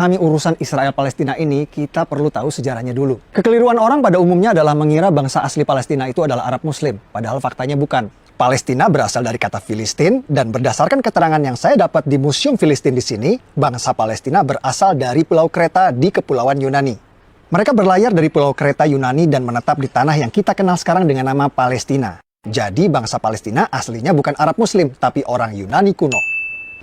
Kami urusan Israel-Palestina ini, kita perlu tahu sejarahnya dulu. Kekeliruan orang pada umumnya adalah mengira bangsa asli Palestina itu adalah Arab Muslim, padahal faktanya bukan. Palestina berasal dari kata Filistin, dan berdasarkan keterangan yang saya dapat di Museum Filistin di sini, bangsa Palestina berasal dari Pulau Kreta di Kepulauan Yunani. Mereka berlayar dari Pulau Kreta Yunani dan menetap di tanah yang kita kenal sekarang dengan nama Palestina. Jadi bangsa Palestina aslinya bukan Arab Muslim, tapi orang Yunani kuno.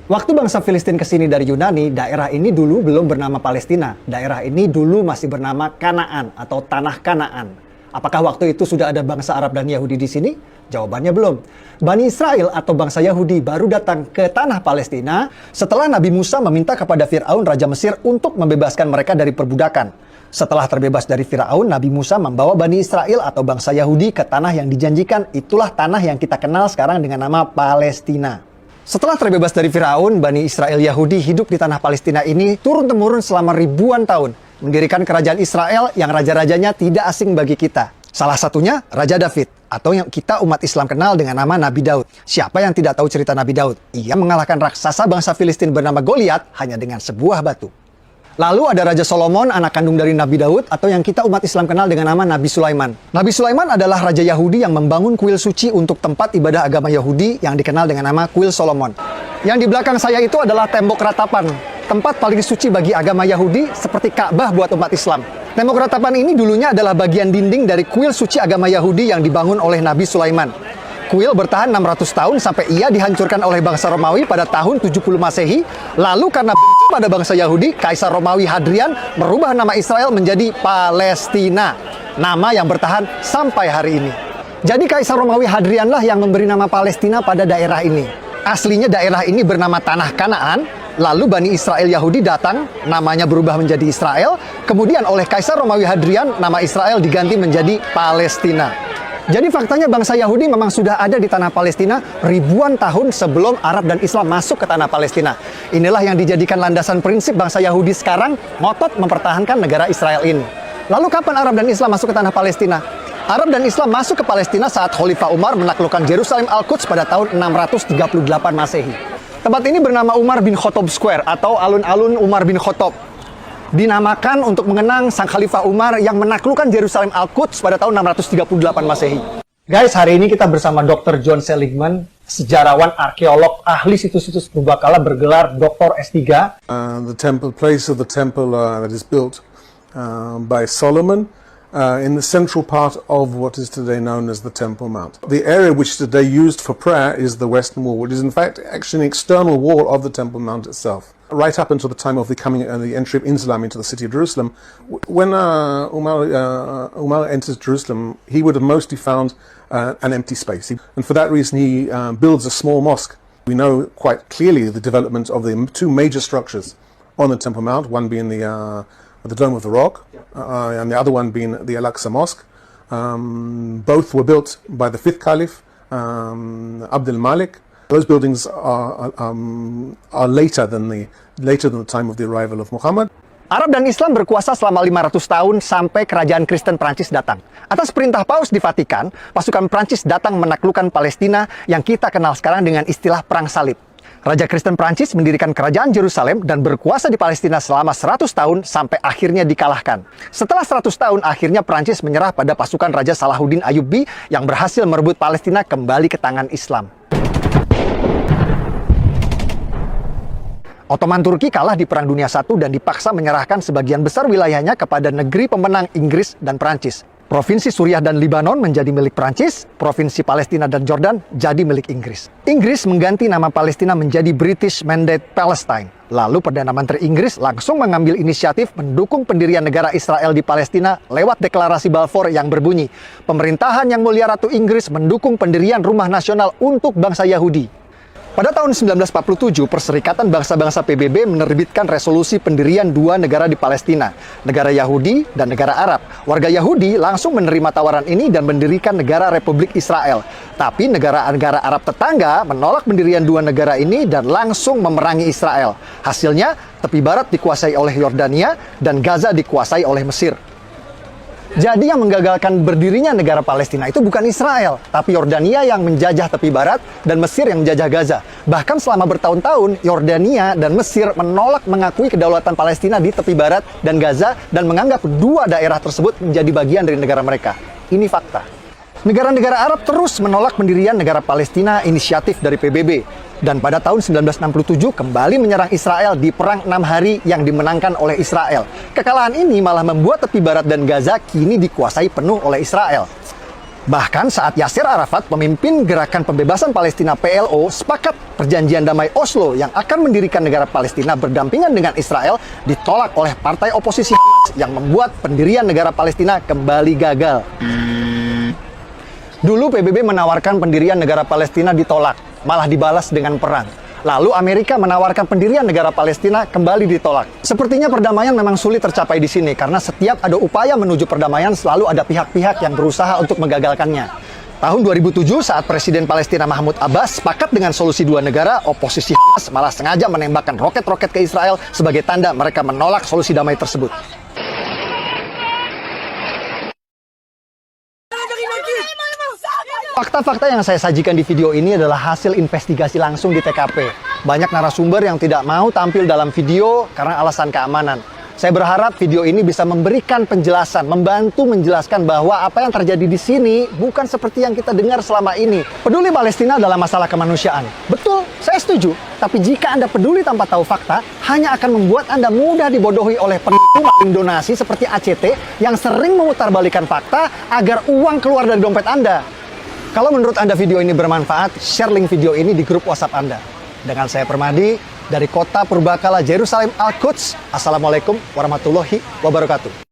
Waktu bangsa Filistin kesini dari Yunani, daerah ini dulu belum bernama Palestina. Daerah ini dulu masih bernama Kanaan atau Tanah Kanaan. Apakah waktu itu sudah ada bangsa Arab dan Yahudi di sini? Jawabannya belum. Bani Israel atau bangsa Yahudi baru datang ke tanah Palestina setelah Nabi Musa meminta kepada Fir'aun Raja Mesir untuk membebaskan mereka dari perbudakan. Setelah terbebas dari Fir'aun, Nabi Musa membawa Bani Israel atau bangsa Yahudi ke tanah yang dijanjikan. Itulah tanah yang kita kenal sekarang dengan nama Palestina. Setelah terbebas dari Fir'aun, Bani Israel Yahudi hidup di tanah Palestina ini turun-temurun selama ribuan tahun, mendirikan kerajaan Israel yang raja-rajanya tidak asing bagi kita. Salah satunya Raja David, atau yang kita umat Islam kenal dengan nama Nabi Daud. Siapa yang tidak tahu cerita Nabi Daud? Ia mengalahkan raksasa bangsa Filistin bernama Goliat hanya dengan sebuah batu. Lalu ada Raja Solomon, anak kandung dari Nabi Daud, atau yang kita umat Islam kenal dengan nama Nabi Sulaiman. Nabi Sulaiman adalah Raja Yahudi yang membangun kuil suci untuk tempat ibadah agama Yahudi yang dikenal dengan nama Kuil Solomon. Yang di belakang saya itu adalah tembok ratapan, tempat paling suci bagi agama Yahudi seperti Ka'bah buat umat Islam. Tembok ratapan ini dulunya adalah bagian dinding dari kuil suci agama Yahudi yang dibangun oleh Nabi Sulaiman. Kuil bertahan 600 tahun sampai ia dihancurkan oleh bangsa Romawi pada tahun 70 Masehi. Lalu karena benci pada bangsa Yahudi, Kaisar Romawi Hadrian merubah nama Israel menjadi Palestina. Nama yang bertahan sampai hari ini. Jadi Kaisar Romawi Hadrian lah yang memberi nama Palestina pada daerah ini. Aslinya daerah ini bernama Tanah Kanaan. Lalu Bani Israel Yahudi datang, namanya berubah menjadi Israel. Kemudian oleh Kaisar Romawi Hadrian, nama Israel diganti menjadi Palestina. Jadi faktanya bangsa Yahudi memang sudah ada di tanah Palestina ribuan tahun sebelum Arab dan Islam masuk ke tanah Palestina. Inilah yang dijadikan landasan prinsip bangsa Yahudi sekarang ngotot mempertahankan negara Israel ini. Lalu kapan Arab dan Islam masuk ke tanah Palestina? Arab dan Islam masuk ke Palestina saat Khalifah Umar menaklukkan Yerusalem Al-Quds pada tahun 638 Masehi. Tempat ini bernama Umar bin Khattab Square atau alun-alun Umar bin Khattab. Dinamakan untuk mengenang sang Khalifah Umar yang menaklukkan Yerusalem Al-Quds pada tahun 638 Masehi. Guys, hari ini kita bersama Dr. John Seligman, sejarawan, arkeolog, ahli situs-situs purbakala bergelar Dr. S3. The temple place of the temple that is built by Solomon in the central part of what is today known as the Temple Mount. The area which today used for prayer is the Western Wall, which is in fact actually an external wall of the Temple Mount itself. Right up until the time of the entry of Islam into the city of Jerusalem, when Umar enters Jerusalem, he would have mostly found an empty space. And for that reason, he builds a small mosque. We know quite clearly the development of the two major structures on the Temple Mount, one being the Dome of the Rock, and the other one being the Al-Aqsa Mosque. Both were built by the fifth Caliph, Abdul Malik. Those buildings are later than the time of the arrival of Muhammad. Arab dan Islam berkuasa selama 500 tahun sampai kerajaan Kristen Prancis datang. Atas perintah Paus di Vatikan, pasukan Prancis datang menaklukkan Palestina yang kita kenal sekarang dengan istilah Perang Salib. Raja Kristen Prancis mendirikan kerajaan Yerusalem dan berkuasa di Palestina selama 100 tahun sampai akhirnya dikalahkan. Setelah 100 tahun, akhirnya Prancis menyerah pada pasukan Raja Salahuddin Ayyubi yang berhasil merebut Palestina kembali ke tangan Islam. Ottoman Turki kalah di Perang Dunia I dan dipaksa menyerahkan sebagian besar wilayahnya kepada negeri pemenang Inggris dan Prancis. Provinsi Suriah dan Libanon menjadi milik Prancis, provinsi Palestina dan Jordan jadi milik Inggris. Inggris mengganti nama Palestina menjadi British Mandate Palestine. Lalu Perdana Menteri Inggris langsung mengambil inisiatif mendukung pendirian negara Israel di Palestina lewat deklarasi Balfour yang berbunyi, "Pemerintahan Yang Mulia Ratu Inggris mendukung pendirian rumah nasional untuk bangsa Yahudi." Pada tahun 1947, Perserikatan Bangsa-Bangsa PBB menerbitkan resolusi pendirian dua negara di Palestina, negara Yahudi dan negara Arab. Warga Yahudi langsung menerima tawaran ini dan mendirikan negara Republik Israel. Tapi negara-negara Arab tetangga menolak pendirian dua negara ini dan langsung memerangi Israel. Hasilnya, tepi barat dikuasai oleh Yordania dan Gaza dikuasai oleh Mesir. Jadi yang menggagalkan berdirinya negara Palestina itu bukan Israel, tapi Yordania yang menjajah tepi barat dan Mesir yang menjajah Gaza. Bahkan selama bertahun-tahun, Yordania dan Mesir menolak mengakui kedaulatan Palestina di tepi barat dan Gaza dan menganggap dua daerah tersebut menjadi bagian dari negara mereka. Ini fakta. Negara-negara Arab terus menolak pendirian negara Palestina inisiatif dari PBB. Dan pada tahun 1967 kembali menyerang Israel di Perang 6 Hari yang dimenangkan oleh Israel. Kekalahan ini malah membuat tepi barat dan Gaza kini dikuasai penuh oleh Israel. Bahkan saat Yasser Arafat, pemimpin Gerakan Pembebasan Palestina PLO, sepakat perjanjian damai Oslo yang akan mendirikan negara Palestina berdampingan dengan Israel ditolak oleh partai oposisi Hamas yang membuat pendirian negara Palestina kembali gagal. Dulu PBB menawarkan pendirian negara Palestina ditolak, malah dibalas dengan perang. Lalu Amerika menawarkan pendirian negara Palestina kembali ditolak. Sepertinya perdamaian memang sulit tercapai di sini karena setiap ada upaya menuju perdamaian selalu ada pihak-pihak yang berusaha untuk menggagalkannya. Tahun 2007 saat Presiden Palestina Mahmud Abbas sepakat dengan solusi dua negara, oposisi Hamas malah sengaja menembakkan roket-roket ke Israel sebagai tanda mereka menolak solusi damai tersebut. Fakta-fakta yang saya sajikan di video ini adalah hasil investigasi langsung di TKP. Banyak narasumber yang tidak mau tampil dalam video karena alasan keamanan. Saya berharap video ini bisa memberikan penjelasan, membantu menjelaskan bahwa apa yang terjadi di sini bukan seperti yang kita dengar selama ini. Peduli Palestina adalah masalah kemanusiaan. Betul, saya setuju. Tapi jika Anda peduli tanpa tahu fakta, hanya akan membuat Anda mudah dibodohi oleh penipu maling donasi seperti ACT yang sering memutarbalikkan fakta agar uang keluar dari dompet Anda. Kalau menurut Anda video ini bermanfaat, share link video ini di grup WhatsApp Anda. Dengan saya Permadi, dari kota Purbakala, Yerusalem, Al-Quds. Assalamualaikum warahmatullahi wabarakatuh.